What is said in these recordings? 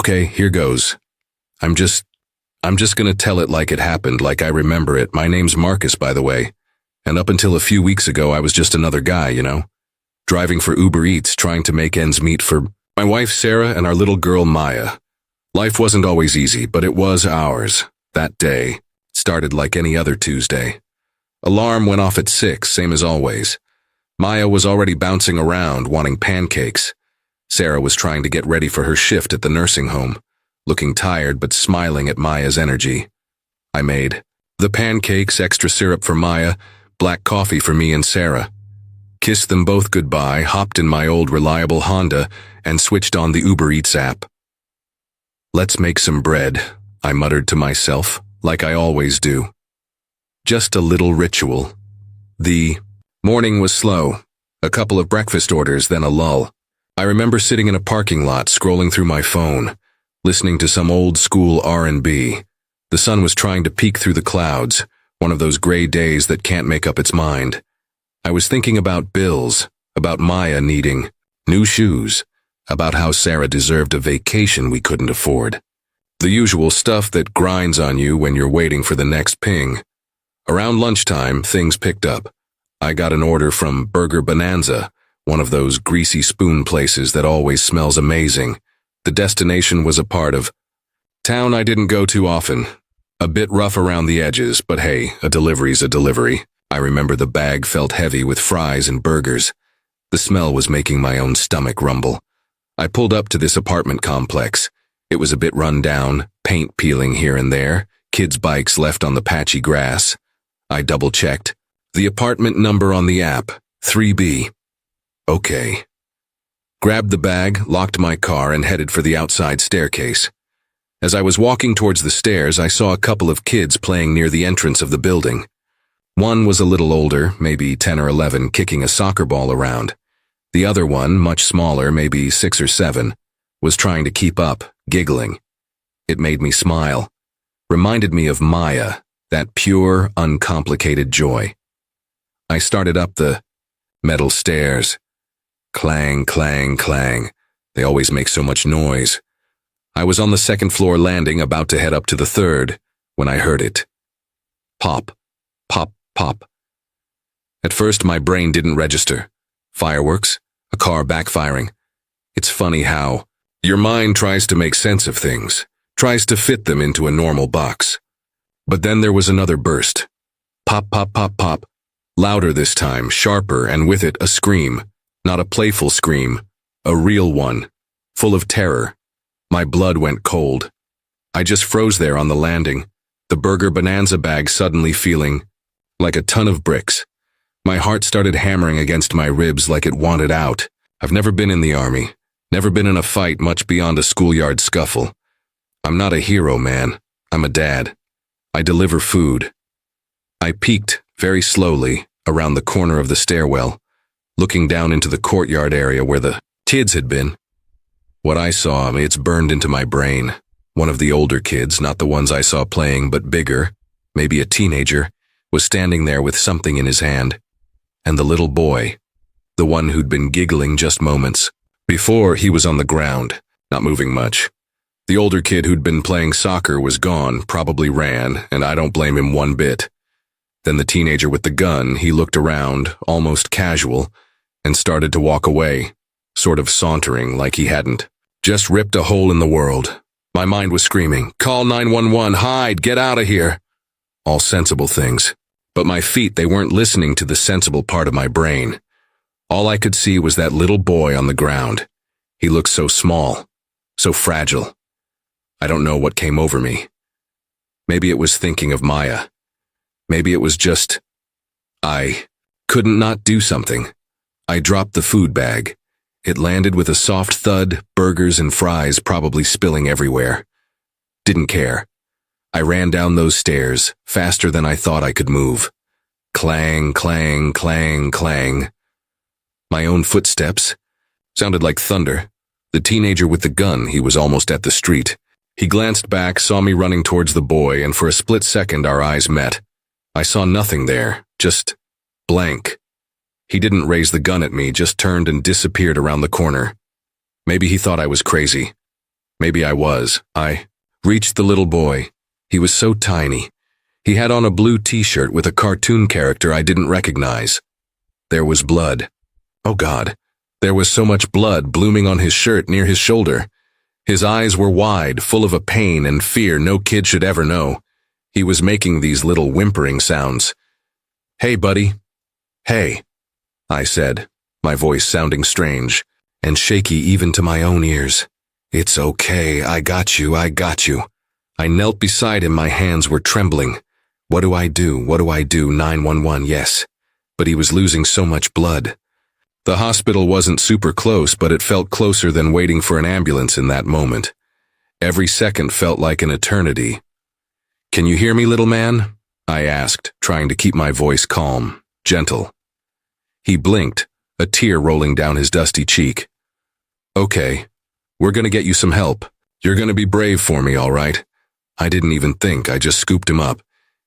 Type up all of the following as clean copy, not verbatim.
Okay, here goes. I'm just gonna tell it like it happened, like I remember it. My name's Marcus, by the way. And up until a few weeks ago, I was just another guy, driving for Uber Eats, trying to make ends meet for my wife, Sarah, and our little girl, Maya. Life wasn't always easy, but it was ours. That day started like any other Tuesday. Alarm went off at 6, same as always. Maya was already bouncing around, wanting pancakes. Sarah was trying to get ready for her shift at the nursing home, looking tired but smiling at Maya's energy. I made the pancakes, extra syrup for Maya, black coffee for me and Sarah. Kissed them both goodbye, hopped in my old reliable Honda, and switched on the Uber Eats app. Let's make some bread, I muttered to myself, like I always do. Just a little ritual. The morning was slow. A couple of breakfast orders, then a lull. I remember sitting in a parking lot, scrolling through my phone, listening to some old-school R&B. The sun was trying to peek through the clouds, one of those gray days that can't make up its mind. I was thinking about bills, about Maya needing new shoes, about how Sarah deserved a vacation we couldn't afford. The usual stuff that grinds on you when you're waiting for the next ping. Around lunchtime, things picked up. I got an order from Burger Bonanza, one of those greasy spoon places that always smells amazing. The destination was a part of town I didn't go too often. A bit rough around the edges, but hey, a delivery's a delivery. I remember the bag felt heavy with fries and burgers. The smell was making my own stomach rumble. I pulled up to this apartment complex. It was a bit run down, paint peeling here and there, kids' bikes left on the patchy grass. I double-checked. The apartment number on the app, 3B. Okay. Grabbed the bag, locked my car, and headed for the outside staircase. As I was walking towards the stairs, I saw a couple of kids playing near the entrance of the building. One was a little older, maybe 10 or 11, kicking a soccer ball around. The other one, much smaller, maybe 6 or 7, was trying to keep up, giggling. It made me smile. Reminded me of Maya, that pure, uncomplicated joy. I started up the metal stairs. Clang, clang, clang. They always make so much noise. I was on the second floor landing, about to head up to the third, when I heard it. Pop, pop, pop. At first, my brain didn't register. Fireworks, a car backfiring. It's funny how your mind tries to make sense of things, tries to fit them into a normal box. But then there was another burst. Pop, pop, pop, pop. Louder this time, sharper, and with it a scream. Not a playful scream, a real one, full of terror. My blood went cold. I just froze there on the landing, the Burger Bonanza bag suddenly feeling like a ton of bricks. My heart started hammering against my ribs like it wanted out. I've never been in the army, never been in a fight much beyond a schoolyard scuffle. I'm not a hero, man. I'm a dad. I deliver food. I peeked, very slowly, around the corner of the stairwell, looking down into the courtyard area where the kids had been. What I saw, it's burned into my brain. One of the older kids, not the ones I saw playing, but bigger, maybe a teenager, was standing there with something in his hand. And the little boy, the one who'd been giggling just moments before, he was on the ground, not moving much. The older kid who'd been playing soccer was gone, probably ran, and I don't blame him one bit. Then the teenager with the gun, he looked around, almost casual, and started to walk away, sort of sauntering like he hadn't just ripped a hole in the world. My mind was screaming, "Call 911, hide, get out of here." All sensible things. But my feet, they weren't listening to the sensible part of my brain. All I could see was that little boy on the ground. He looked so small, so fragile. I don't know what came over me. Maybe it was thinking of Maya. Maybe it was just, I couldn't not do something. I dropped the food bag. It landed with a soft thud, burgers and fries probably spilling everywhere. Didn't care. I ran down those stairs, faster than I thought I could move. Clang, clang, clang, clang. My own footsteps sounded like thunder. The teenager with the gun, he was almost at the street. He glanced back, saw me running towards the boy, and for a split second our eyes met. I saw nothing there, just blank. He didn't raise the gun at me, just turned and disappeared around the corner. Maybe he thought I was crazy. Maybe I was. I reached the little boy. He was so tiny. He had on a blue t-shirt with a cartoon character I didn't recognize. There was blood. Oh God. There was so much blood blooming on his shirt near his shoulder. His eyes were wide, full of a pain and fear no kid should ever know. He was making these little whimpering sounds. "Hey, buddy." "Hey," I said, my voice sounding strange and shaky even to my own ears. "It's okay, I got you, I got you." I knelt beside him, my hands were trembling. What do I do? What do I do? 911, yes. But he was losing so much blood. The hospital wasn't super close, but it felt closer than waiting for an ambulance in that moment. Every second felt like an eternity. "Can you hear me, little man?" I asked, trying to keep my voice calm, gentle. He blinked, a tear rolling down his dusty cheek. "Okay, we're gonna get you some help. You're gonna be brave for me, all right?" I didn't even think, I just scooped him up.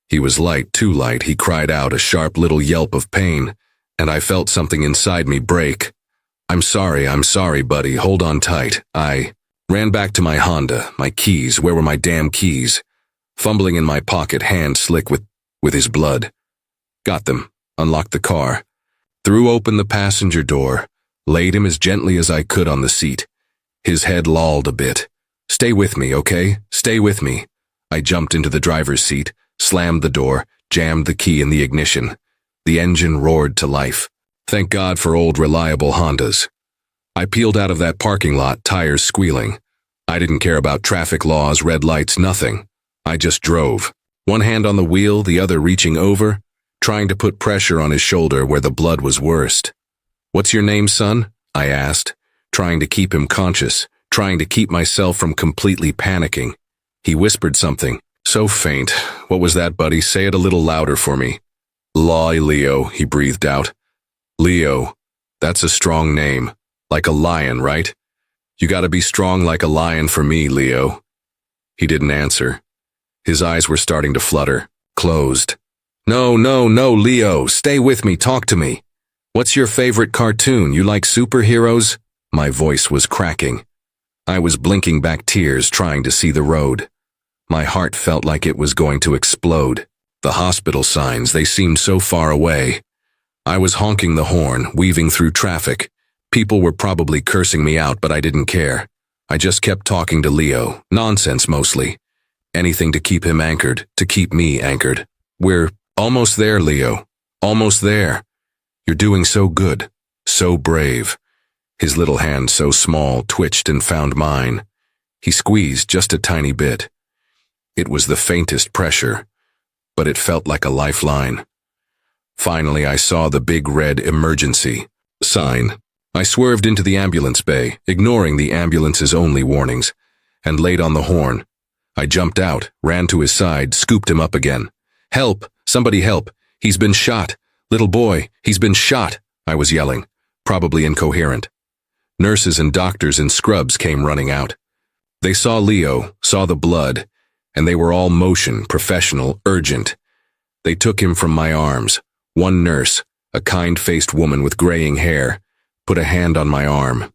He was light, too light. He cried out a sharp little yelp of pain, and I felt something inside me break. I'm sorry, buddy, hold on tight." I ran back to my Honda, my keys, where were my damn keys? Fumbling in my pocket, hand slick with his blood. Got them, unlocked the car, threw open the passenger door, laid him as gently as I could on the seat. His head lolled a bit. "Stay with me, okay? Stay with me." I jumped into the driver's seat, slammed the door, jammed the key in the ignition. The engine roared to life. Thank God for old reliable Hondas. I peeled out of that parking lot, tires squealing. I didn't care about traffic laws, red lights, nothing. I just drove. One hand on the wheel, the other reaching over, trying to put pressure on his shoulder where the blood was worst. "What's your name, son?" I asked, trying to keep him conscious, trying to keep myself from completely panicking. He whispered something, so faint. "What was that, buddy? Say it a little louder for me." Leo," he breathed out. "Leo, that's a strong name. Like a lion, right? You gotta be strong like a lion for me, Leo." He didn't answer. His eyes were starting to flutter, closed. No, Leo, stay with me, talk to me. What's your favorite cartoon? You like superheroes?" My voice was cracking. I was blinking back tears, trying to see the road. My heart felt like it was going to explode. The hospital signs, they seemed so far away. I was honking the horn, weaving through traffic. People were probably cursing me out, but I didn't care. I just kept talking to Leo, nonsense mostly. Anything to keep him anchored, to keep me anchored. "We're almost there, Leo. Almost there. You're doing so good, so brave." His little hand, so small, twitched and found mine. He squeezed just a tiny bit. It was the faintest pressure, but it felt like a lifeline. Finally, I saw the big red emergency sign. I swerved into the ambulance bay, ignoring the ambulance's only warnings, and laid on the horn. I jumped out, ran to his side, scooped him up again. "Help! Somebody help! He's been shot! Little boy, he's been shot!" I was yelling, probably incoherent. Nurses and doctors in scrubs came running out. They saw Leo, saw the blood, and they were all motion, professional, urgent. They took him from my arms. One nurse, a kind-faced woman with graying hair, put a hand on my arm.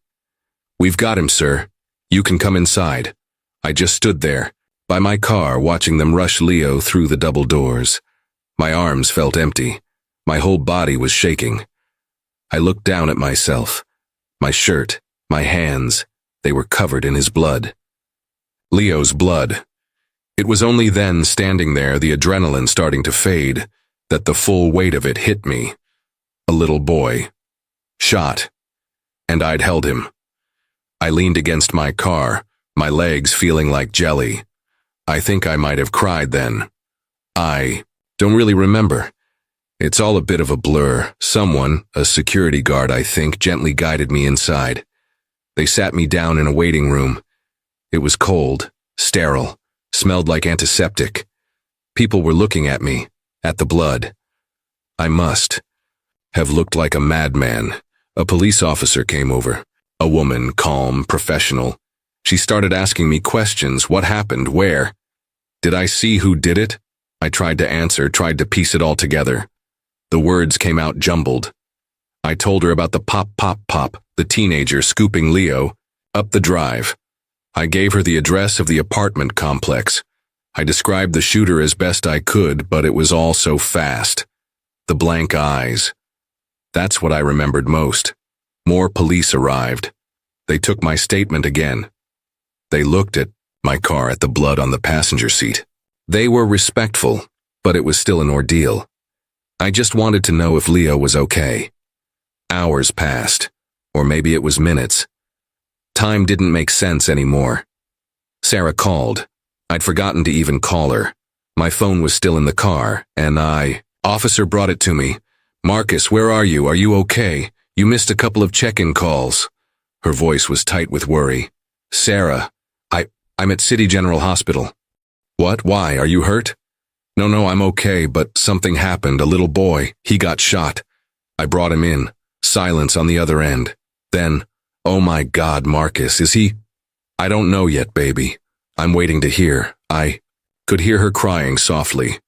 "We've got him, sir. You can come inside." I just stood there, by my car, watching them rush Leo through the double doors. My arms felt empty. My whole body was shaking. I looked down at myself. My shirt, my hands, they were covered in his blood. Leo's blood. It was only then, standing there, the adrenaline starting to fade, that the full weight of it hit me. A little boy. Shot. And I'd held him. I leaned against my car, my legs feeling like jelly. I think I might have cried then. I don't really remember. It's all a bit of a blur. Someone, a security guard I think, gently guided me inside. They sat me down in a waiting room. It was cold, sterile, smelled like antiseptic. People were looking at me, at the blood. I must have looked like a madman. A police officer came over. A woman, calm, professional. She started asking me questions. What happened? Where? Did I see who did it? I tried to answer, tried to piece it all together. The words came out jumbled. I told her about the pop, the teenager scooping Leo up the drive. I gave her the address of the apartment complex. I described the shooter as best I could, but it was all so fast. The blank eyes. That's what I remembered most. More police arrived. They took my statement again. They looked at my car, at the blood on the passenger seat. They were respectful, but it was still an ordeal. I just wanted to know if Leo was okay. Hours passed, or maybe it was minutes. Time didn't make sense anymore. Sarah called. I'd forgotten to even call her. My phone was still in the car, and Officer brought it to me. Marcus, where are you? Are you okay? You missed a couple of check-in calls. Her voice was tight with worry. Sarah, I'm at City General Hospital. What? Why? Are you hurt? No, I'm okay, but something happened. A little boy, he got shot. I brought him in. Silence on the other end. Then, oh my God, Marcus, is he? I don't know yet, baby. I'm waiting to hear. I could hear her crying softly.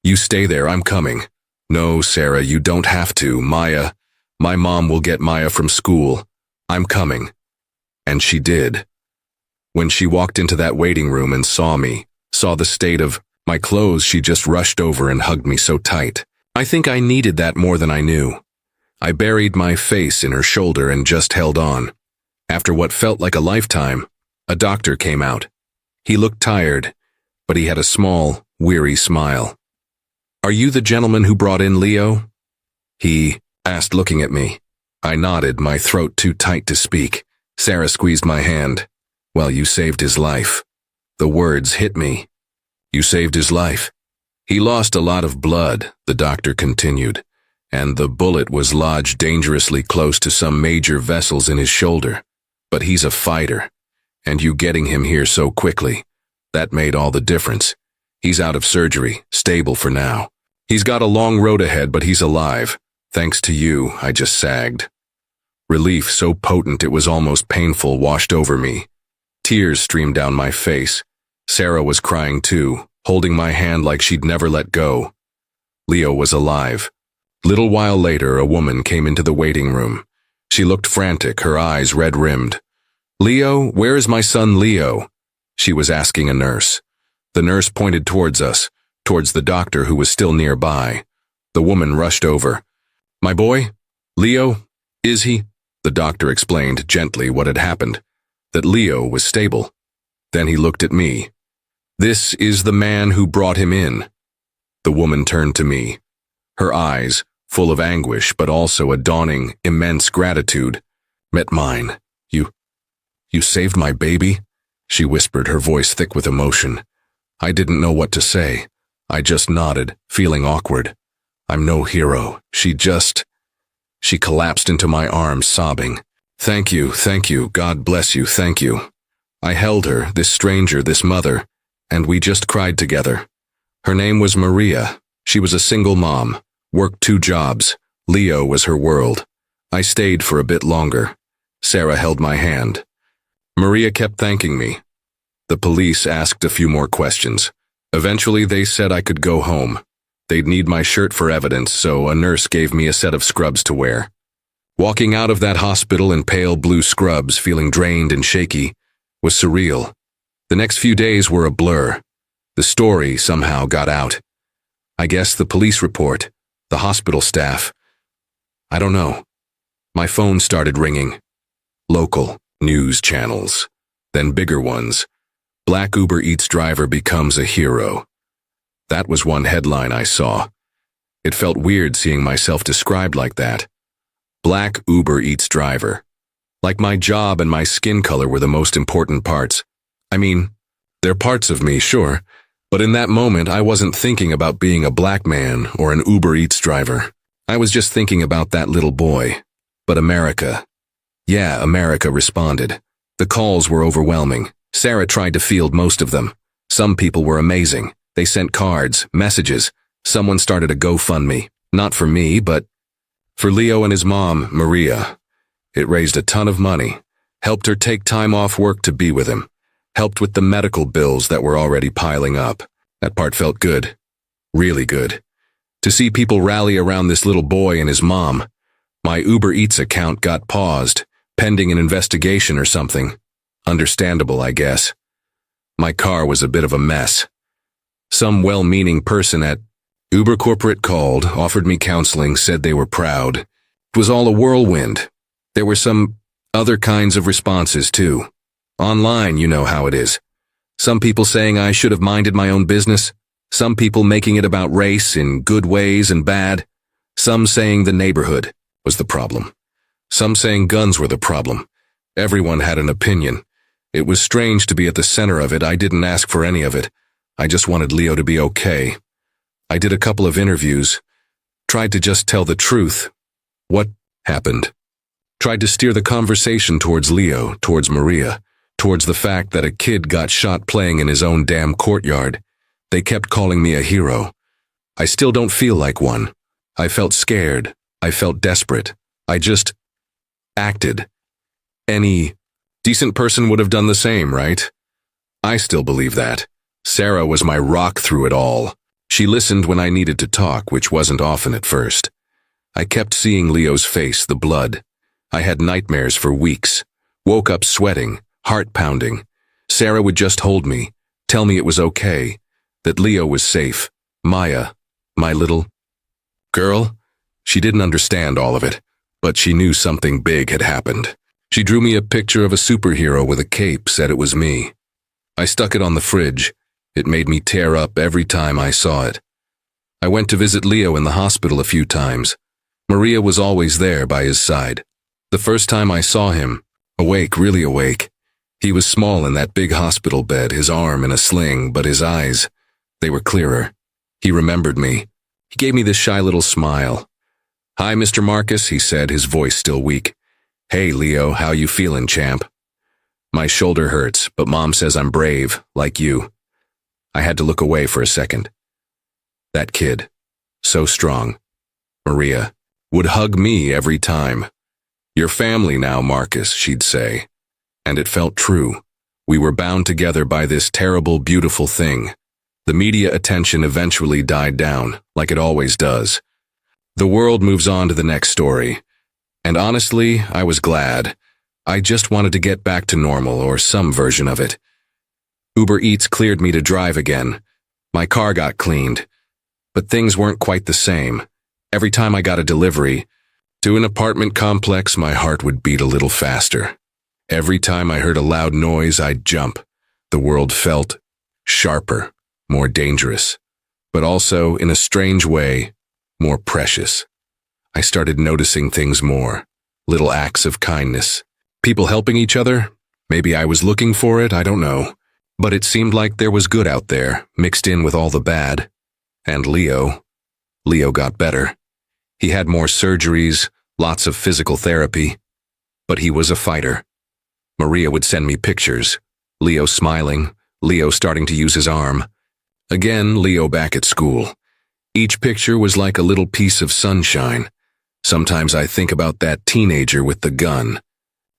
You stay there, I'm coming. No, Sarah, you don't have to. My mom will get Maya from school. I'm coming. And she did. When she walked into that waiting room and saw me, saw the state of my clothes, she just rushed over and hugged me so tight. I think I needed that more than I knew. I buried my face in her shoulder and just held on. After what felt like a lifetime, a doctor came out. He looked tired, but he had a small, weary smile. Are you the gentleman who brought in Leo? He asked, looking at me. I nodded, my throat too tight to speak. Sarah squeezed my hand. Well, you saved his life. The words hit me. You saved his life. He lost a lot of blood, the doctor continued, and the bullet was lodged dangerously close to some major vessels in his shoulder. But he's a fighter, and you getting him here so quickly, that made all the difference. He's out of surgery, stable for now. He's got a long road ahead, but he's alive. Thanks to you, I just sagged. Relief so potent it was almost painful washed over me. Tears streamed down my face. Sarah was crying too, holding my hand like she'd never let go. Leo was alive. Little while later, a woman came into the waiting room. She looked frantic, her eyes red-rimmed. Leo, where is my son Leo? She was asking a nurse. The nurse pointed towards us, towards the doctor who was still nearby. The woman rushed over. My boy? Leo? Is he? The doctor explained gently what had happened, that Leo was stable. Then he looked at me. This is the man who brought him in. The woman turned to me. Her eyes, full of anguish but also a dawning, immense gratitude, met mine. You saved my baby? She whispered, her voice thick with emotion. I didn't know what to say. I just nodded, feeling awkward. I'm no hero. She collapsed into my arms, sobbing. Thank you, God bless you, thank you. I held her, this stranger, this mother, and we just cried together. Her name was Maria. She was a single mom, worked 2 jobs. Leo was her world. I stayed for a bit longer. Sarah held my hand. Maria kept thanking me. The police asked a few more questions. Eventually they said I could go home. They'd need my shirt for evidence, so a nurse gave me a set of scrubs to wear. Walking out of that hospital in pale blue scrubs, feeling drained and shaky, was surreal. The next few days were a blur. The story somehow got out. I guess the police report, the hospital staff. I don't know. My phone started ringing. Local news channels, then bigger ones. Black Uber Eats driver becomes a hero. That was one headline I saw. It felt weird seeing myself described like that. Black Uber Eats driver. Like my job and my skin color were the most important parts. I mean, they're parts of me, sure, but in that moment I wasn't thinking about being a black man or an Uber Eats driver. I was just thinking about that little boy. But America. Yeah, America responded. The calls were overwhelming. Sarah tried to field most of them. Some people were amazing. They sent cards, messages. Someone started a GoFundMe. Not for me, but for Leo and his mom, Maria. It raised a ton of money. Helped her take time off work to be with him. Helped with the medical bills that were already piling up. That part felt good. Really good. To see people rally around this little boy and his mom. My Uber Eats account got paused, pending an investigation or something. Understandable, I guess. My car was a bit of a mess. Some well-meaning person at Uber Corporate called, offered me counseling, said they were proud. It was all a whirlwind. There were some other kinds of responses, too. Online, you know how it is. Some people saying I should have minded my own business. Some people making it about race in good ways and bad. Some saying the neighborhood was the problem. Some saying guns were the problem. Everyone had an opinion. It was strange to be at the center of it. I didn't ask for any of it. I just wanted Leo to be okay. I did a couple of interviews. Tried to just tell the truth. What happened? Tried to steer the conversation towards Leo, towards Maria, towards the fact that a kid got shot playing in his own damn courtyard. They kept calling me a hero. I still don't feel like one. I felt scared. I felt desperate. I just acted. Any decent person would have done the same, right? I still believe that. Sarah was my rock through it all. She listened when I needed to talk, which wasn't often at first. I kept seeing Leo's face, the blood. I had nightmares for weeks. Woke up sweating, heart pounding. Sarah would just hold me, tell me it was okay, that Leo was safe. Maya, my little girl, she didn't understand all of it, but she knew something big had happened. She drew me a picture of a superhero with a cape, said it was me. I stuck it on the fridge. It made me tear up every time I saw it. I went to visit Leo in the hospital a few times. Maria was always there by his side. The first time I saw him, awake, really awake, he was small in that big hospital bed, his arm in a sling, but his eyes, they were clearer. He remembered me. He gave me this shy little smile. "Hi, Mr. Marcus," he said, his voice still weak. "Hey, Leo, how you feeling, champ?" My shoulder hurts, but Mom says I'm brave, like you. I had to look away for a second. That kid, so strong, Maria, would hug me every time. "Your family now, Marcus," she'd say. And it felt true. We were bound together by this terrible, beautiful thing. The media attention eventually died down, like it always does. The world moves on to the next story. And honestly, I was glad. I just wanted to get back to normal, or some version of it. Uber Eats cleared me to drive again. My car got cleaned. But things weren't quite the same. Every time I got a delivery to an apartment complex, my heart would beat a little faster. Every time I heard a loud noise, I'd jump. The world felt sharper, more dangerous, but also, in a strange way, more precious. I started noticing things more, little acts of kindness. People helping each other? Maybe I was looking for it, I don't know. But it seemed like there was good out there, mixed in with all the bad. And Leo got better. He had more surgeries, lots of physical therapy. But he was a fighter. Maria would send me pictures. Leo smiling, Leo starting to use his arm. Again, Leo back at school. Each picture was like a little piece of sunshine. Sometimes I think about that teenager with the gun.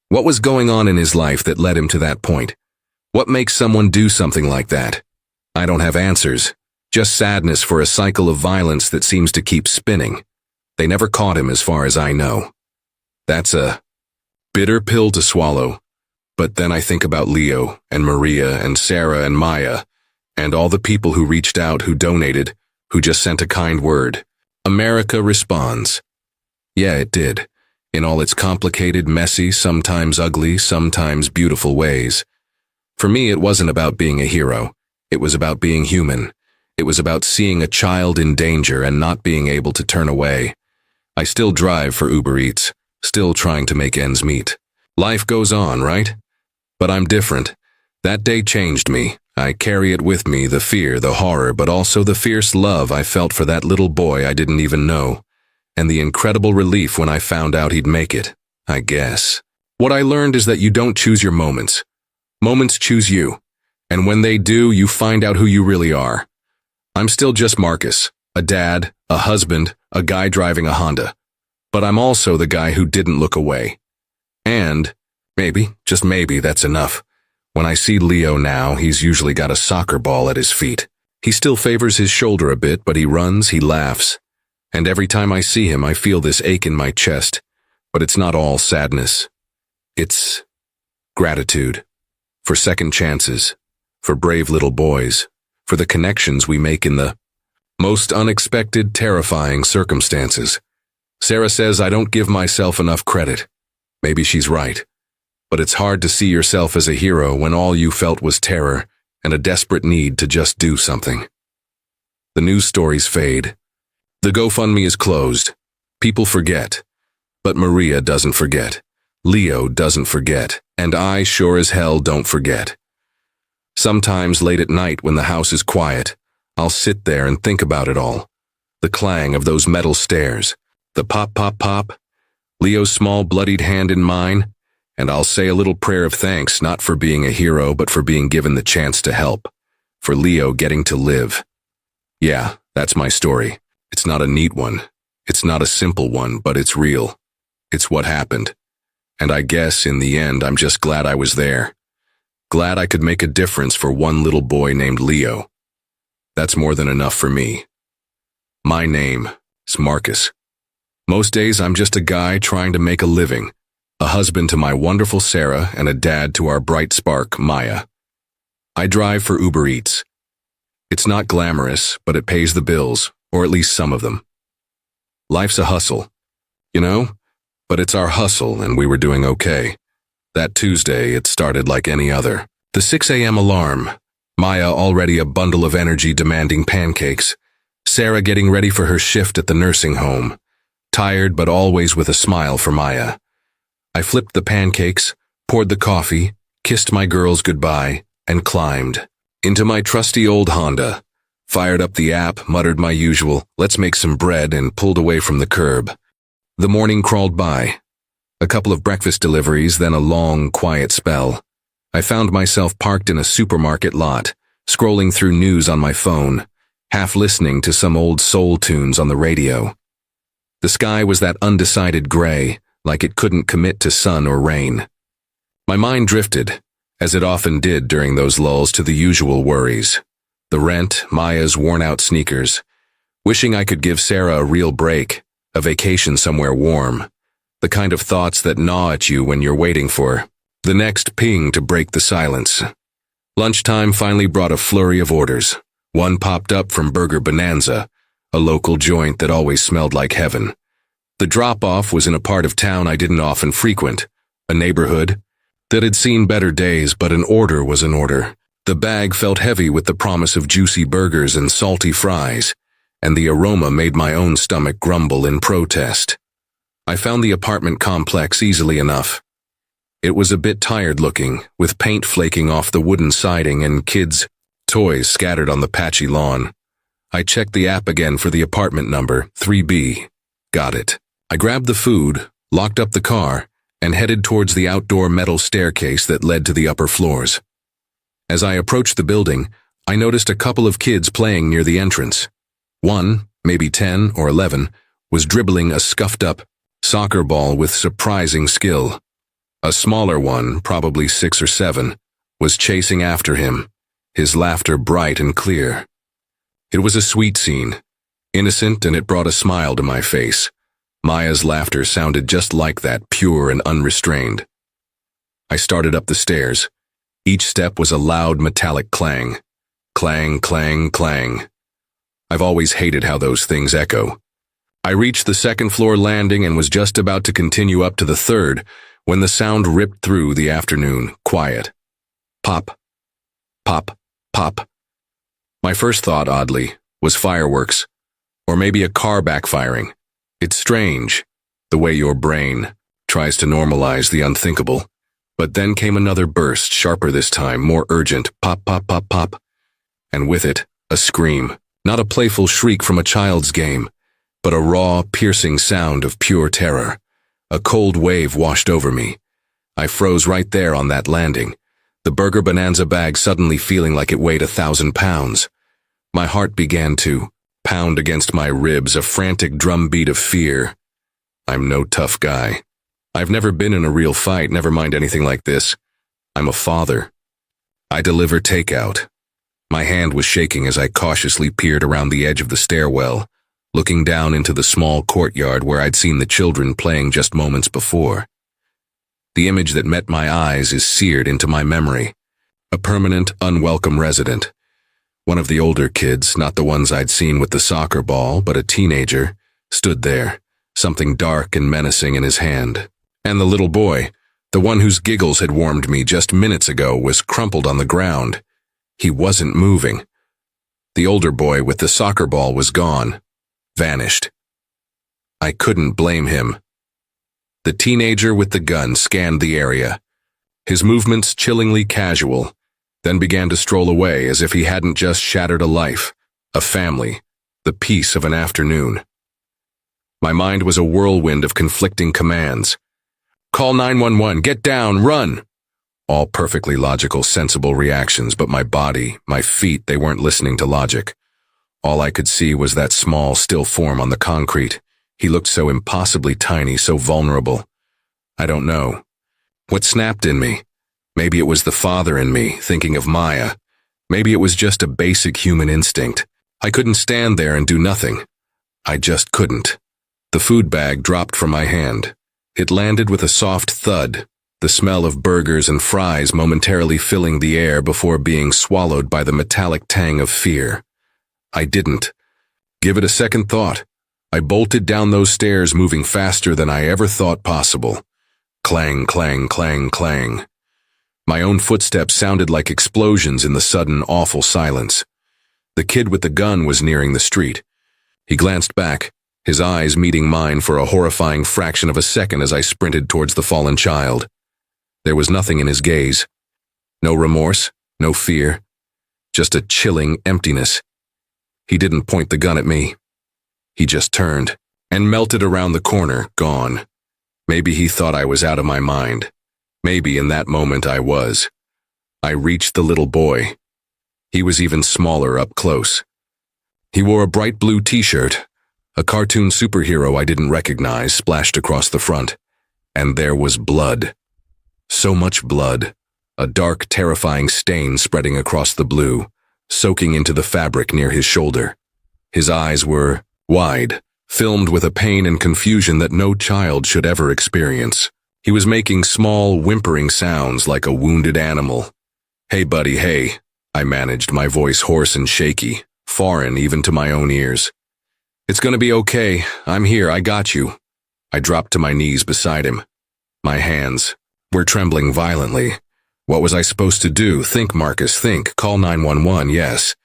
What was going on in his life that led him to that point? What makes someone do something like that? I don't have answers. Just sadness for a cycle of violence that seems to keep spinning. They never caught him as far as I know. That's a bitter pill to swallow. But then I think about Leo and Maria and Sarah and Maya and all the people who reached out, who donated, who just sent a kind word. America responds. Yeah, it did. In all its complicated, messy, sometimes ugly, sometimes beautiful ways. For me, it wasn't about being a hero. It was about being human. It was about seeing a child in danger and not being able to turn away. I still drive for Uber Eats, still trying to make ends meet. Life goes on, right? But I'm different. That day changed me. I carry it with me, the fear, the horror, but also the fierce love I felt for that little boy I didn't even know. And the incredible relief when I found out he'd make it, I guess. What I learned is that you don't choose your moments. Moments choose you. And when they do, you find out who you really are. I'm still just Marcus, a dad, a husband, a guy driving a Honda. But I'm also the guy who didn't look away. And maybe, just maybe, that's enough. When I see Leo now, he's usually got a soccer ball at his feet. He still favors his shoulder a bit, but he runs, he laughs. And every time I see him, I feel this ache in my chest. But it's not all sadness. It's gratitude. for second chances, for brave little boys, for the connections we make in the most unexpected, terrifying circumstances. Sarah says I don't give myself enough credit. Maybe she's right. But it's hard to see yourself as a hero when all you felt was terror and a desperate need to just do something. The news stories fade. The GoFundMe is closed. People forget. But Maria doesn't forget. Leo doesn't forget. And I sure as hell don't forget. Sometimes late at night when the house is quiet, I'll sit there and think about it all. The clang of those metal stairs. The pop, pop, pop. Leo's small bloodied hand in mine. And I'll say a little prayer of thanks, not for being a hero, but for being given the chance to help. For Leo getting to live. Yeah, that's my story. It's not a neat one. It's not a simple one, but it's real. It's what happened. And I guess, in the end, I'm just glad I was there. Glad I could make a difference for one little boy named Leo. That's more than enough for me. My name is Marcus. Most days I'm just a guy trying to make a living. A husband to my wonderful Sarah and a dad to our bright spark, Maya. I drive for Uber Eats. It's not glamorous, but it pays the bills, or at least some of them. Life's a hustle, you know? But it's our hustle and we were doing okay. That Tuesday, it started like any other. The 6 a.m. alarm. Maya already a bundle of energy demanding pancakes. Sarah getting ready for her shift at the nursing home. Tired but always with a smile for Maya. I flipped the pancakes, poured the coffee, kissed my girls goodbye, and climbed into my trusty old Honda. Fired up the app, muttered my usual, let's make some bread, and pulled away from the curb. The morning crawled by. A couple of breakfast deliveries, then a long, quiet spell. I found myself parked in a supermarket lot, scrolling through news on my phone, half listening to some old soul tunes on the radio. The sky was that undecided gray, like it couldn't commit to sun or rain. My mind drifted, as it often did during those lulls, to the usual worries. The rent, Maya's worn-out sneakers, wishing I could give Sarah a real break, a vacation somewhere warm, the kind of thoughts that gnaw at you when you're waiting for the next ping to break the silence. Lunchtime finally brought a flurry of orders. One popped up from Burger Bonanza, a local joint that always smelled like heaven. The drop-off was in a part of town I didn't often frequent, a neighborhood that had seen better days, but an order was an order. The bag felt heavy with the promise of juicy burgers and salty fries, and the aroma made my own stomach grumble in protest. I found the apartment complex easily enough. It was a bit tired-looking, with paint flaking off the wooden siding and kids' toys scattered on the patchy lawn. I checked the app again for the apartment number, 3B. Got it. I grabbed the food, locked up the car, and headed towards the outdoor metal staircase that led to the upper floors. As I approached the building, I noticed a couple of kids playing near the entrance. One, maybe 10 or 11, was dribbling a scuffed-up soccer ball with surprising skill. A smaller one, probably 6 or 7, was chasing after him, his laughter bright and clear. It was a sweet scene, innocent, and it brought a smile to my face. Maya's laughter sounded just like that, pure and unrestrained. I started up the stairs. Each step was a loud metallic clang. Clang, clang, clang. I've always hated how those things echo. I reached the second-floor landing and was just about to continue up to the third when the sound ripped through the afternoon quiet. Pop, pop, pop. My first thought, oddly, was fireworks, or maybe a car backfiring. It's strange, the way your brain tries to normalize the unthinkable. But then came another burst, sharper this time, more urgent, pop, pop, pop, pop. And with it, a scream, not a playful shriek from a child's game, but a raw, piercing sound of pure terror. A cold wave washed over me. I froze right there on that landing, the Burger Bonanza bag suddenly feeling like it weighed 1,000 pounds. My heart began to pound against my ribs, a frantic drumbeat of fear. I'm no tough guy. I've never been in a real fight, never mind anything like this. I'm a father. I deliver takeout. My hand was shaking as I cautiously peered around the edge of the stairwell, looking down into the small courtyard where I'd seen the children playing just moments before. The image that met my eyes is seared into my memory. A permanent, unwelcome resident. One of the older kids, not the ones I'd seen with the soccer ball, but a teenager, stood there, something dark and menacing in his hand. And the little boy, the one whose giggles had warmed me just minutes ago, was crumpled on the ground. He wasn't moving. The older boy with the soccer ball was gone, vanished. I couldn't blame him. The teenager with the gun scanned the area, his movements chillingly casual, then began to stroll away as if he hadn't just shattered a life, a family, the peace of an afternoon. My mind was a whirlwind of conflicting commands. Call 911, get down, run! All perfectly logical, sensible reactions, but my body, my feet, they weren't listening to logic. All I could see was that small, still form on the concrete. He looked so impossibly tiny, so vulnerable. I don't know. What snapped in me? Maybe it was the father in me, thinking of Maya. Maybe it was just a basic human instinct. I couldn't stand there and do nothing. I just couldn't. The food bag dropped from my hand. It landed with a soft thud, the smell of burgers and fries momentarily filling the air before being swallowed by the metallic tang of fear. I didn't give it a second thought. I bolted down those stairs, moving faster than I ever thought possible. Clang, clang, clang, clang. My own footsteps sounded like explosions in the sudden, awful silence. The kid with the gun was nearing the street. He glanced back, his eyes meeting mine for a horrifying fraction of a second as I sprinted towards the fallen child. There was nothing in his gaze. No remorse, no fear, just a chilling emptiness. He didn't point the gun at me. He just turned and melted around the corner, gone. Maybe he thought I was out of my mind. Maybe in that moment I was. I reached the little boy. He was even smaller up close. He wore a bright blue t-shirt. A cartoon superhero I didn't recognize splashed across the front. And there was blood. So much blood. A dark, terrifying stain spreading across the blue, soaking into the fabric near his shoulder. His eyes were wide, filmed with a pain and confusion that no child should ever experience. He was making small, whimpering sounds like a wounded animal. Hey, buddy, hey, I managed, my voice hoarse and shaky, foreign even to my own ears. It's gonna be okay. I'm here. I got you. I dropped to my knees beside him. My hands were trembling violently. What was I supposed to do? Think, Marcus, think. Call 911, yes.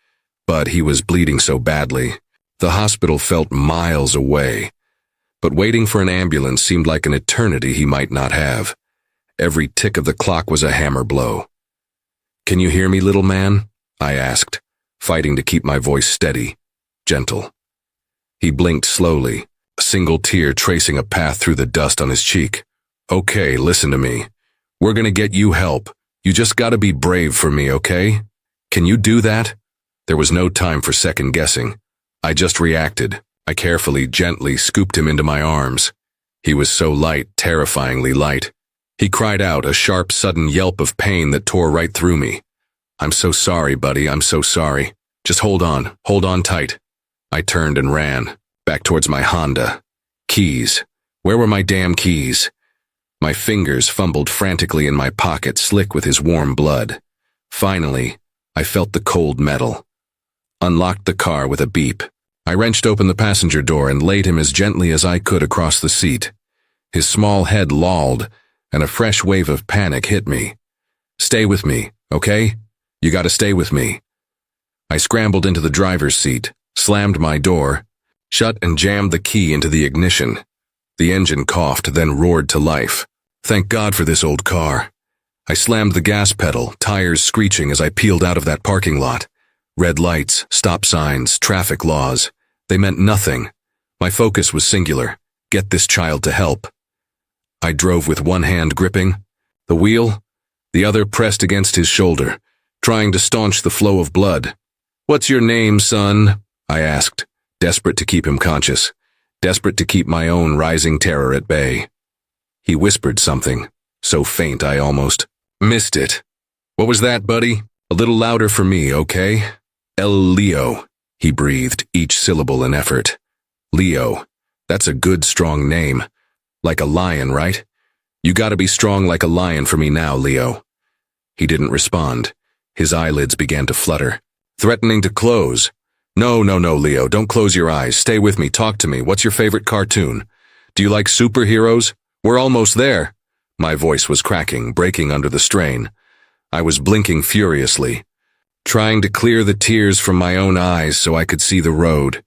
But he was bleeding so badly. The hospital felt miles away. But waiting for an ambulance seemed like an eternity he might not have. Every tick of the clock was a hammer blow. Can you hear me, little man? I asked, fighting to keep my voice steady, gentle. He blinked slowly, a single tear tracing a path through the dust on his cheek. Okay, listen to me. We're gonna get you help. You just gotta be brave for me, okay? Can you do that? There was no time for second guessing. I just reacted. I carefully, gently scooped him into my arms. He was so light, terrifyingly light. He cried out, a sharp, sudden yelp of pain that tore right through me. I'm so sorry, buddy, I'm so sorry. Just hold on tight. I turned and ran, back towards my Honda. Keys. Where were my damn keys? My fingers fumbled frantically in my pocket, slick with his warm blood. Finally, I felt the cold metal. Unlocked the car with a beep. I wrenched open the passenger door and laid him as gently as I could across the seat. His small head lolled, and a fresh wave of panic hit me. Stay with me, okay? You gotta stay with me. I scrambled into the driver's seat, slammed my door, shut and jammed the key into the ignition. The engine coughed, then roared to life. Thank God for this old car. I slammed the gas pedal, tires screeching as I peeled out of that parking lot. Red lights, stop signs, traffic laws. They meant nothing. My focus was singular. Get this child to help. I drove with one hand gripping the wheel, the other pressed against his shoulder, trying to staunch the flow of blood. What's your name, son? I asked, desperate to keep him conscious, desperate to keep my own rising terror at bay. He whispered something, so faint I almost missed it. What was that, buddy? A little louder for me, okay? El Leo. He breathed, each syllable an effort. Leo. That's a good, strong name. Like a lion, right? You gotta be strong like a lion for me now, Leo. He didn't respond. His eyelids began to flutter, threatening to close. No, no, no, Leo, don't close your eyes. Stay with me, talk to me. What's your favorite cartoon? Do you like superheroes? We're almost there. My voice was cracking, breaking under the strain. I was blinking furiously, trying to clear the tears from my own eyes so I could see the road.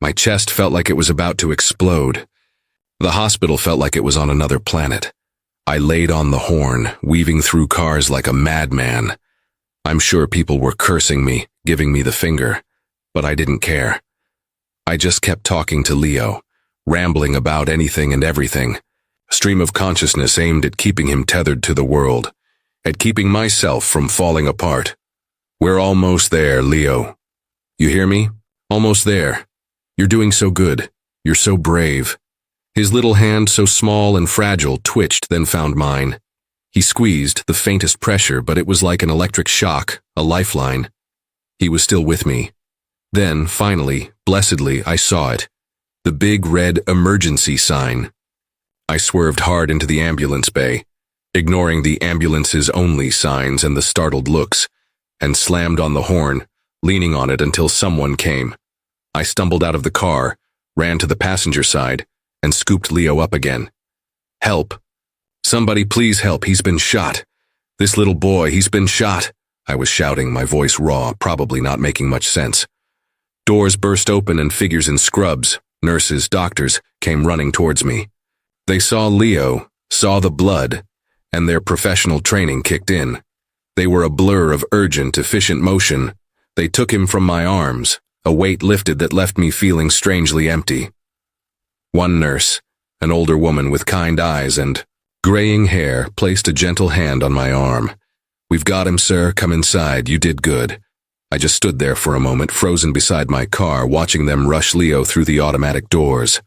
My chest felt like it was about to explode. The hospital felt like it was on another planet. I laid on the horn, weaving through cars like a madman. I'm sure people were cursing me, giving me the finger, but I didn't care. I just kept talking to Leo, rambling about anything and everything. A stream of consciousness aimed at keeping him tethered to the world, at keeping myself from falling apart. We're almost there, Leo. You hear me? Almost there. You're doing so good. You're so brave. His little hand, so small and fragile, twitched, then found mine. He squeezed, the faintest pressure, but it was like an electric shock, a lifeline. He was still with me. Then, finally, blessedly, I saw it. The big red emergency sign. I swerved hard into the ambulance bay, ignoring the ambulance's only signs and the startled looks, and slammed on the horn, leaning on it until someone came. I stumbled out of the car, ran to the passenger side, and scooped Leo up again. Help. Somebody please help, he's been shot. This little boy, he's been shot. I was shouting, my voice raw, probably not making much sense. Doors burst open and figures in scrubs, nurses, doctors, came running towards me. They saw Leo, saw the blood, and their professional training kicked in. They were a blur of urgent, efficient motion. They took him from my arms, a weight lifted that left me feeling strangely empty. One nurse, an older woman with kind eyes and graying hair, placed a gentle hand on my arm. We've got him, sir. Come inside. You did good. I just stood there for a moment, frozen beside my car, watching them rush Leo through the automatic doors.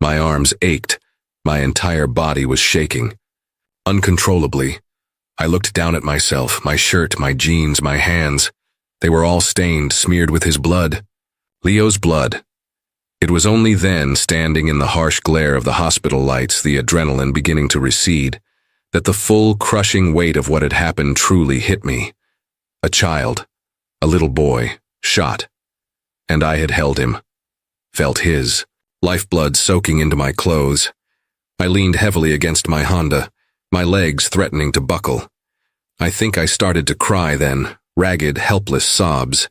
My arms ached. My entire body was shaking. Uncontrollably, I looked down at myself, my shirt, my jeans, my hands. They were all stained, smeared with his blood. Leo's blood. It was only then, standing in the harsh glare of the hospital lights, the adrenaline beginning to recede, that the full, crushing weight of what had happened truly hit me. A child, a little boy, shot. And I had held him, felt his, lifeblood soaking into my clothes. I leaned heavily against my Honda, my legs threatening to buckle. I think I started to cry then, ragged, helpless sobs.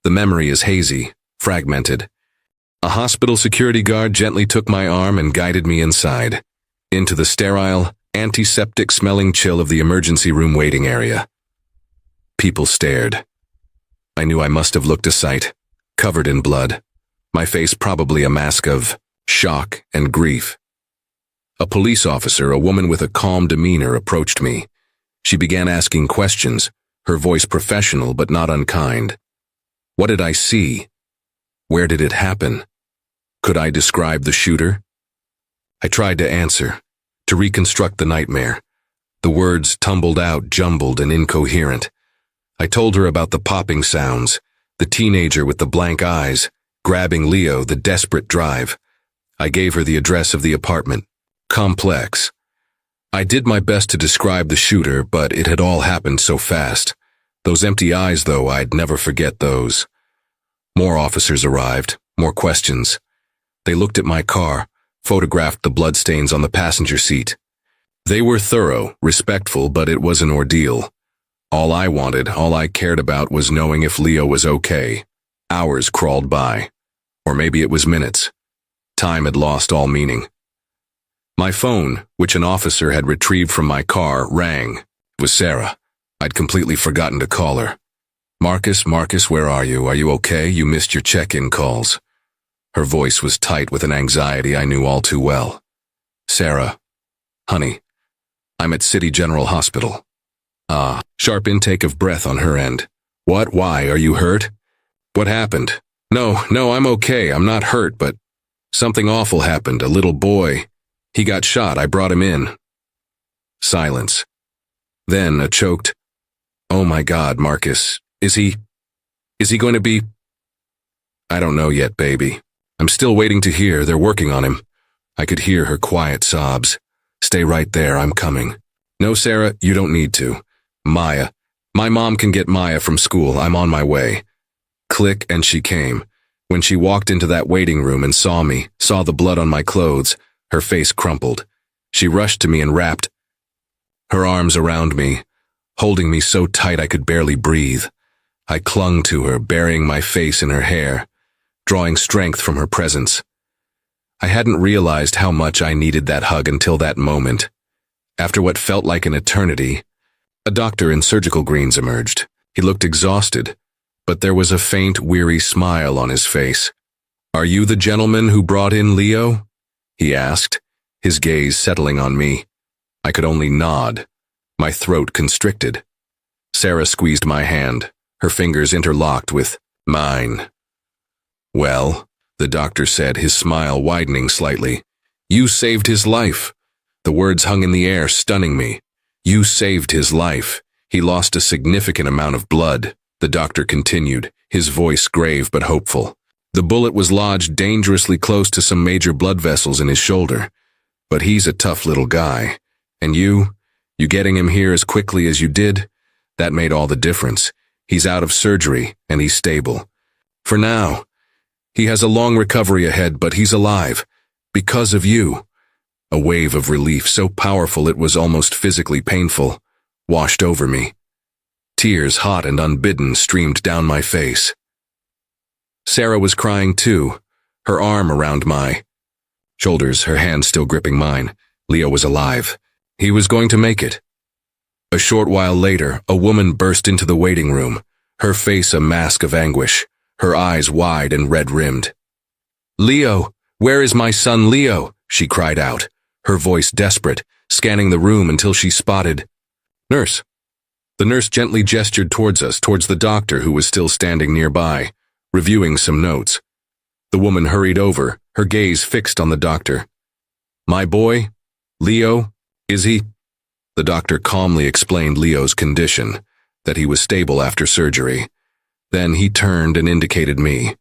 The memory is hazy, fragmented. A hospital security guard gently took my arm and guided me inside, into the sterile, antiseptic-smelling chill of the emergency room waiting area. People stared. I knew I must have looked a sight, covered in blood, my face probably a mask of shock and grief. A police officer, a woman with a calm demeanor, approached me. She began asking questions, her voice professional but not unkind. What did I see? Where did it happen? Could I describe the shooter? I tried to answer, to reconstruct the nightmare. The words tumbled out, jumbled and incoherent. I told her about the popping sounds, the teenager with the blank eyes, grabbing Leo, the desperate drive. I gave her the address of the apartment. Complex. I did my best to describe the shooter, but it had all happened so fast. Those empty eyes, though, I'd never forget those. More officers arrived, more questions. They looked at my car, photographed the bloodstains on the passenger seat. They were thorough, respectful, but it was an ordeal. All I wanted, all I cared about was knowing if Leo was okay. Hours crawled by. Or maybe it was minutes. Time had lost all meaning. My phone, which an officer had retrieved from my car, rang. It was Sarah. I'd completely forgotten to call her. Marcus, where are you? Are you okay? You missed your check-in calls. Her voice was tight with an anxiety I knew all too well. Sarah. Honey. I'm at City General Hospital. Sharp intake of breath on her end. What? Why? Are you hurt? What happened? No, I'm okay. I'm not hurt, but something awful happened. A little boy. He got shot. I brought him in. Silence. Then a choked, "Oh my God, Marcus. Is he going to be?" "I don't know yet, baby. I'm still waiting to hear. They're working on him." I could hear her quiet sobs. "Stay right there. I'm coming." "No, Sarah, you don't need to. Maya My mom can get Maya from school. I'm on my way. Click, and she came. When she walked into that waiting room and saw me, saw the blood on my clothes, her face crumpled. She rushed to me and wrapped her arms around me, holding me so tight I could barely breathe. I clung to her, burying my face in her hair, drawing strength from her presence. I hadn't realized how much I needed that hug until that moment. After what felt like an eternity, a doctor in surgical greens emerged. He looked exhausted, but there was a faint, weary smile on his face. "Are you the gentleman who brought in Leo?" he asked, his gaze settling on me. I could only nod, my throat constricted. Sarah squeezed my hand, her fingers interlocked with mine. "Well," the doctor said, his smile widening slightly, "you saved his life." The words hung in the air, stunning me. "You saved his life. He lost a significant amount of blood," the doctor continued, his voice grave but hopeful. "The bullet was lodged dangerously close to some major blood vessels in his shoulder. But he's a tough little guy. And you getting him here as quickly as you did, that made all the difference. He's out of surgery, and he's stable. For now. He has a long recovery ahead, but he's alive. Because of you." A wave of relief so powerful it was almost physically painful washed over me. Tears, hot and unbidden, streamed down my face. Sarah was crying too, her arm around my shoulders, her hand still gripping mine. Leo was alive. He was going to make it. A short while later, a woman burst into the waiting room, her face a mask of anguish, her eyes wide and red-rimmed. "Leo, where is my son Leo?" she cried out, her voice desperate, scanning the room until she spotted "Nurse." The nurse gently gestured towards us, towards the doctor who was still standing nearby, reviewing some notes. The woman hurried over, her gaze fixed on the doctor. "My boy, Leo, is he?" The doctor calmly explained Leo's condition, that he was stable after surgery. Then he turned and indicated me.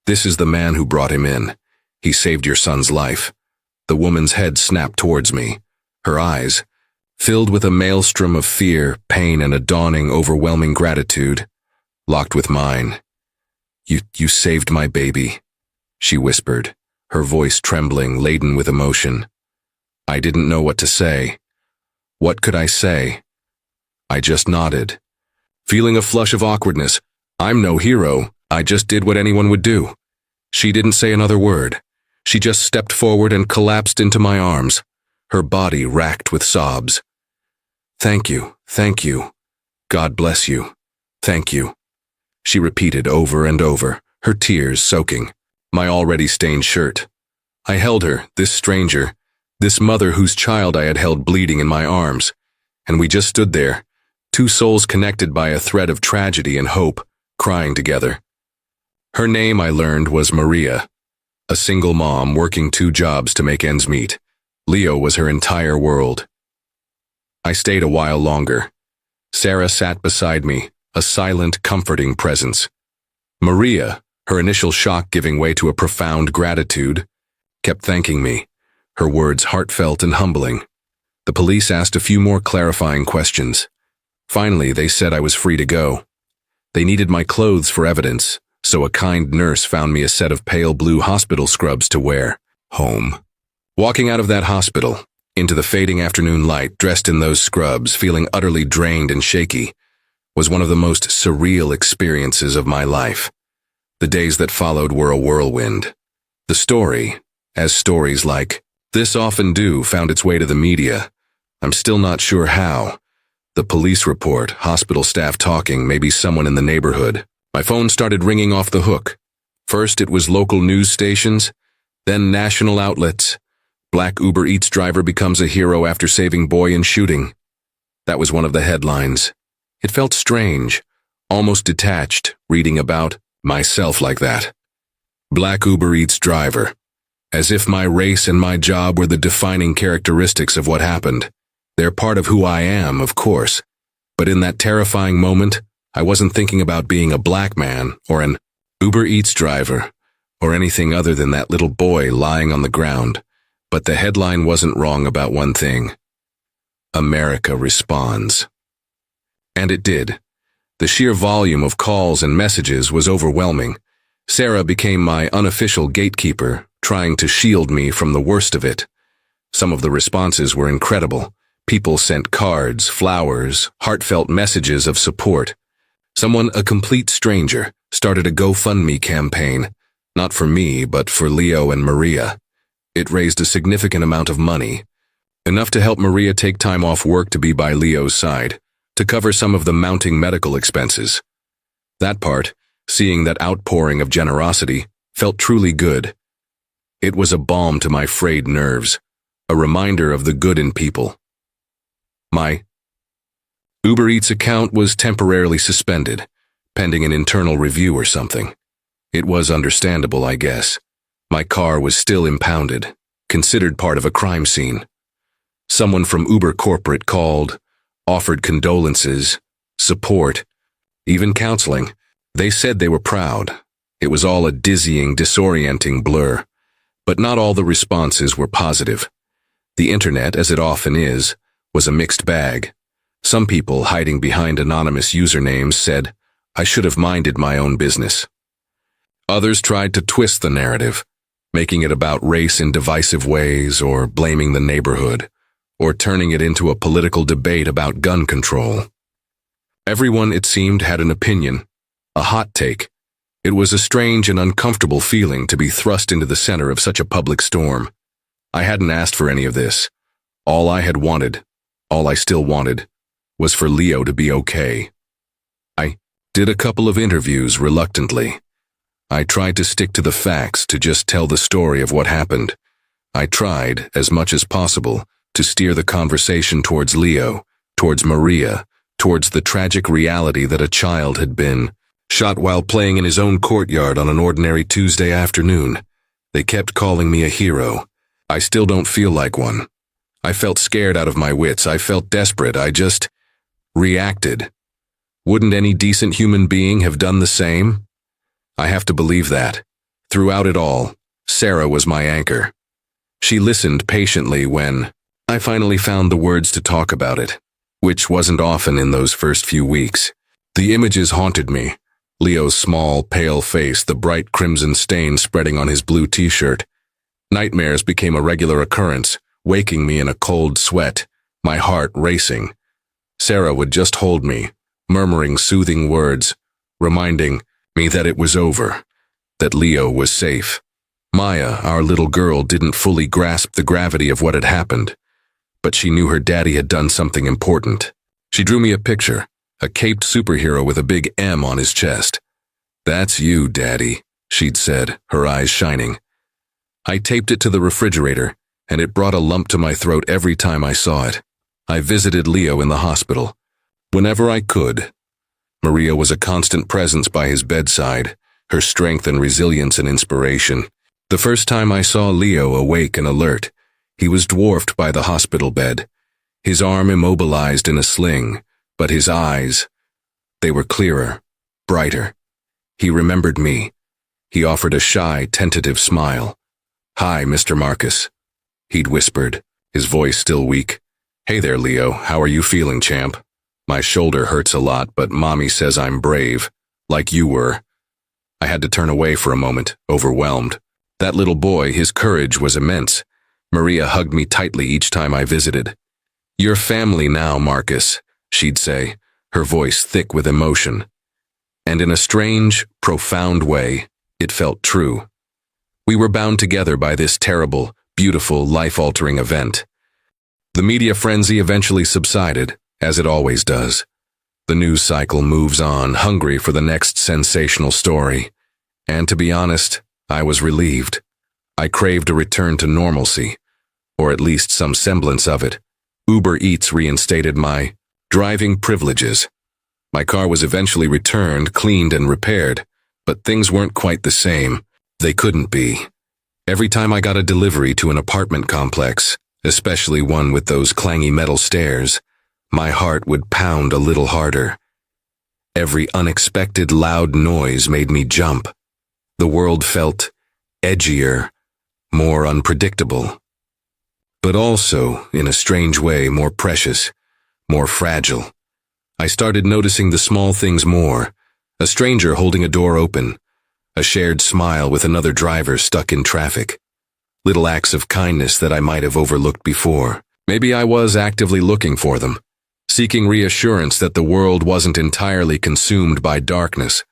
"This is the man who brought him in. He saved your son's life." The woman's head snapped towards me, her eyes, filled with a maelstrom of fear, pain, and a dawning, overwhelming gratitude, locked with mine. You saved my baby," she whispered, her voice trembling, laden with emotion. I didn't know what to say. What could I say? I just nodded, feeling a flush of awkwardness. I'm no hero. I just did what anyone would do. She didn't say another word. She just stepped forward and collapsed into my arms, her body racked with sobs. Thank you. God bless you. Thank you," she repeated over and over, her tears soaking my already stained shirt. I held her, this stranger, this mother whose child I had held bleeding in my arms, and we just stood there, two souls connected by a thread of tragedy and hope, crying together. Her name, I learned, was Maria, a single mom working 2 jobs to make ends meet. Leo was her entire world. I stayed a while longer. Sarah sat beside me, a silent, comforting presence. Maria, her initial shock giving way to a profound gratitude, kept thanking me, her words heartfelt and humbling. The police asked a few more clarifying questions. Finally, they said I was free to go. They needed my clothes for evidence, so a kind nurse found me a set of pale blue hospital scrubs to wear home. Walking out of that hospital, into the fading afternoon light, dressed in those scrubs, feeling utterly drained and shaky, was one of the most surreal experiences of my life. The days that followed were a whirlwind. The story, as stories like this often do, found its way to the media. I'm still not sure how. The police report, hospital staff talking, maybe someone in the neighborhood. My phone started ringing off the hook. First it was local news stations, then national outlets. Black Uber Eats driver becomes a hero after saving boy in shooting. That was one of the headlines. It felt strange, almost detached, reading about myself like that. Black Uber Eats driver. As if my race and my job were the defining characteristics of what happened. They're part of who I am, of course. But in that terrifying moment, I wasn't thinking about being a black man or an Uber Eats driver or anything other than that little boy lying on the ground. But the headline wasn't wrong about one thing. America responds. And it did. The sheer volume of calls and messages was overwhelming. Sarah became my unofficial gatekeeper, trying to shield me from the worst of it. Some of the responses were incredible. People sent cards, flowers, heartfelt messages of support. Someone, a complete stranger, started a GoFundMe campaign, not for me, but for Leo and Maria. It raised a significant amount of money, enough to help Maria take time off work to be by Leo's side, to cover some of the mounting medical expenses. That part, seeing that outpouring of generosity, felt truly good. It was a balm to my frayed nerves, a reminder of the good in people. My Uber Eats account was temporarily suspended, pending an internal review or something. It was understandable, I guess. My car was still impounded, considered part of a crime scene. Someone from Uber corporate called, offered condolences, support, even counseling. They said they were proud. It was all a dizzying, disorienting blur. But not all the responses were positive. The internet, as it often is, was a mixed bag. Some people, hiding behind anonymous usernames, said, "I should have minded my own business." Others tried to twist the narrative, making it about race in divisive ways, or blaming the neighborhood, or turning it into a political debate about gun control. Everyone, it seemed, had an opinion, a hot take. It was a strange and uncomfortable feeling to be thrust into the center of such a public storm. I hadn't asked for any of this. All I had wanted, all I still wanted, was for Leo to be okay. I did a couple of interviews reluctantly. I tried to stick to the facts, to just tell the story of what happened. I tried, as much as possible, to steer the conversation towards Leo, towards Maria, towards the tragic reality that a child had been shot while playing in his own courtyard on an ordinary Tuesday afternoon. They kept calling me a hero. I still don't feel like one. I felt scared out of my wits. I felt desperate. I just reacted. Wouldn't any decent human being have done the same? I have to believe that. Throughout it all, Sarah was my anchor. She listened patiently when I finally found the words to talk about it, which wasn't often in those first few weeks. The images haunted me. Leo's small, pale face, the bright crimson stain spreading on his blue t-shirt. Nightmares became a regular occurrence, waking me in a cold sweat, my heart racing. Sarah would just hold me, murmuring soothing words, reminding me that it was over, that Leo was safe. Maya, our little girl, didn't fully grasp the gravity of what had happened, but she knew her daddy had done something important. She drew me a picture, a caped superhero with a big M on his chest. "That's you, Daddy," she'd said, her eyes shining. I taped it to the refrigerator, and it brought a lump to my throat every time I saw it. I visited Leo in the hospital. Whenever I could. Maria was a constant presence by his bedside, her strength and resilience an inspiration. The first time I saw Leo awake and alert, he was dwarfed by the hospital bed, his arm immobilized in a sling, but his eyes, they were clearer, brighter. He remembered me. He offered a shy, tentative smile. "Hi, Mr. Marcus," he'd whispered, his voice still weak. "Hey there, Leo, how are you feeling, champ? My shoulder hurts a lot, but Mommy says I'm brave, like you were." I had to turn away for a moment, overwhelmed. That little boy, his courage was immense. Maria hugged me tightly each time I visited. "You're family now, Marcus," she'd say, her voice thick with emotion. And in a strange, profound way, it felt true. We were bound together by this terrible, beautiful, life-altering event. The media frenzy eventually subsided, as it always does. The news cycle moves on, hungry for the next sensational story. And to be honest, I was relieved. I craved a return to normalcy, or at least some semblance of it. Uber Eats reinstated my driving privileges. My car was eventually returned, cleaned and repaired, but things weren't quite the same. They couldn't be. Every time I got a delivery to an apartment complex, especially one with those clangy metal stairs, my heart would pound a little harder. Every unexpected loud noise made me jump. The world felt edgier, more unpredictable, but also, in a strange way, more precious, more fragile. I started noticing the small things more. A stranger holding a door open. A shared smile with another driver stuck in traffic. Little acts of kindness that I might have overlooked before. Maybe I was actively looking for them, seeking reassurance that the world wasn't entirely consumed by darkness.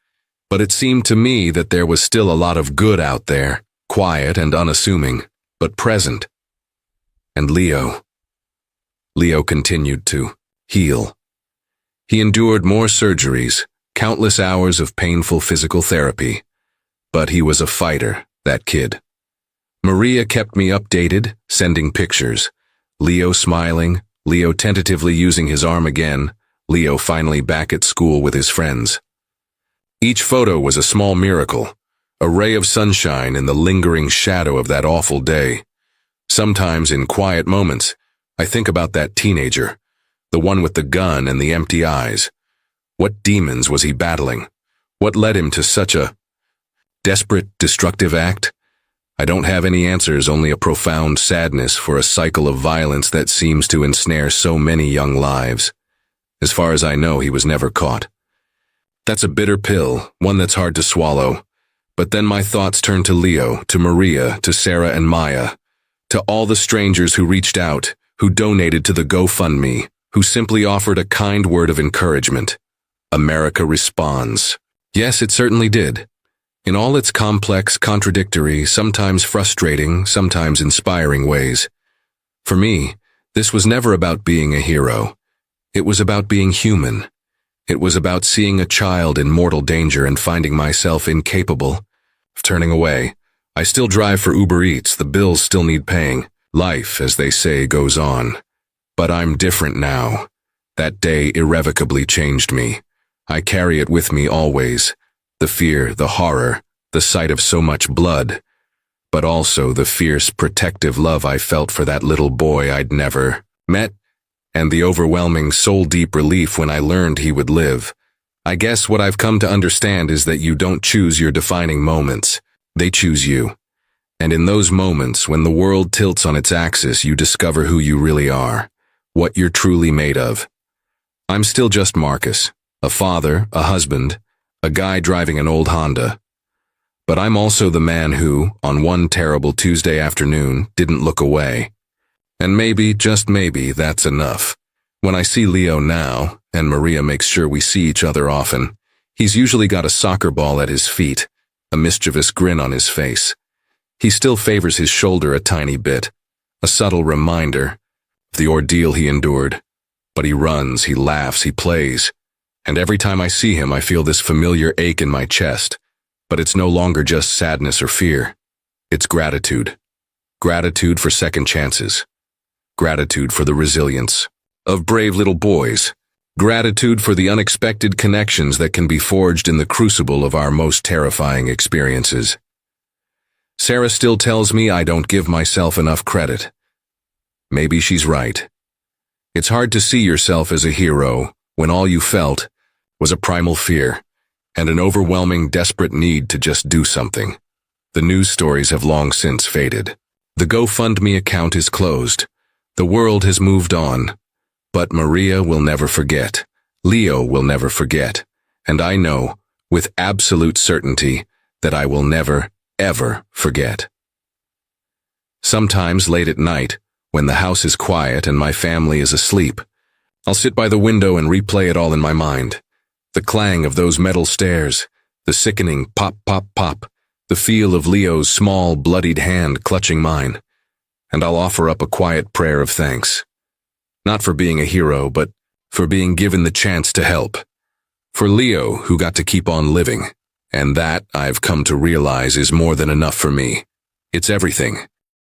But it seemed to me that there was still a lot of good out there, quiet and unassuming, but present. And Leo continued to heal. He endured more surgeries, countless hours of painful physical therapy. But he was a fighter, that kid. Maria kept me updated, sending pictures. Leo smiling, Leo tentatively using his arm again, Leo finally back at school with his friends. Each photo was a small miracle, a ray of sunshine in the lingering shadow of that awful day. Sometimes in quiet moments, I think about that teenager, the one with the gun and the empty eyes. What demons was he battling? What led him to such a desperate, destructive act? I don't have any answers, only a profound sadness for a cycle of violence that seems to ensnare so many young lives. As far as I know, he was never caught. That's a bitter pill, one that's hard to swallow. But then my thoughts turn to Leo, to Maria, to Sarah and Maya, to all the strangers who reached out, who donated to the GoFundMe, who simply offered a kind word of encouragement. America responds. Yes, it certainly did. In all its complex, contradictory, sometimes frustrating, sometimes inspiring ways. For me, this was never about being a hero. It was about being human. It was about seeing a child in mortal danger and finding myself incapable of turning away. I still drive for Uber Eats, the bills still need paying. Life, as they say, goes on. But I'm different now. That day irrevocably changed me. I carry it with me always. The fear, the horror, the sight of so much blood. But also the fierce, protective love I felt for that little boy I'd never met, and the overwhelming, soul-deep relief when I learned he would live. I guess what I've come to understand is that you don't choose your defining moments. They choose you. And in those moments, when the world tilts on its axis, you discover who you really are, what you're truly made of. I'm still just Marcus, a father, a husband, a guy driving an old Honda. But I'm also the man who, on one terrible Tuesday afternoon, didn't look away. And maybe, just maybe, that's enough. When I see Leo now, and Maria makes sure we see each other often, he's usually got a soccer ball at his feet, a mischievous grin on his face. He still favors his shoulder a tiny bit, a subtle reminder of the ordeal he endured. But he runs, he laughs, he plays. And every time I see him, I feel this familiar ache in my chest. But it's no longer just sadness or fear. It's gratitude. Gratitude for second chances. Gratitude for the resilience of brave little boys. Gratitude for the unexpected connections that can be forged in the crucible of our most terrifying experiences. Sarah still tells me I don't give myself enough credit. Maybe she's right. It's hard to see yourself as a hero when all you felt was a primal fear and an overwhelming, desperate need to just do something. The news stories have long since faded. The GoFundMe account is closed. The world has moved on. But Maria will never forget. Leo will never forget. And I know, with absolute certainty, that I will never, ever forget. Sometimes late at night, when the house is quiet and my family is asleep, I'll sit by the window and replay it all in my mind. The clang of those metal stairs, the sickening pop, pop, pop, the feel of Leo's small, bloodied hand clutching mine. And I'll offer up a quiet prayer of thanks. Not for being a hero, but for being given the chance to help. For Leo, who got to keep on living. And that, I've come to realize, is more than enough for me. It's everything.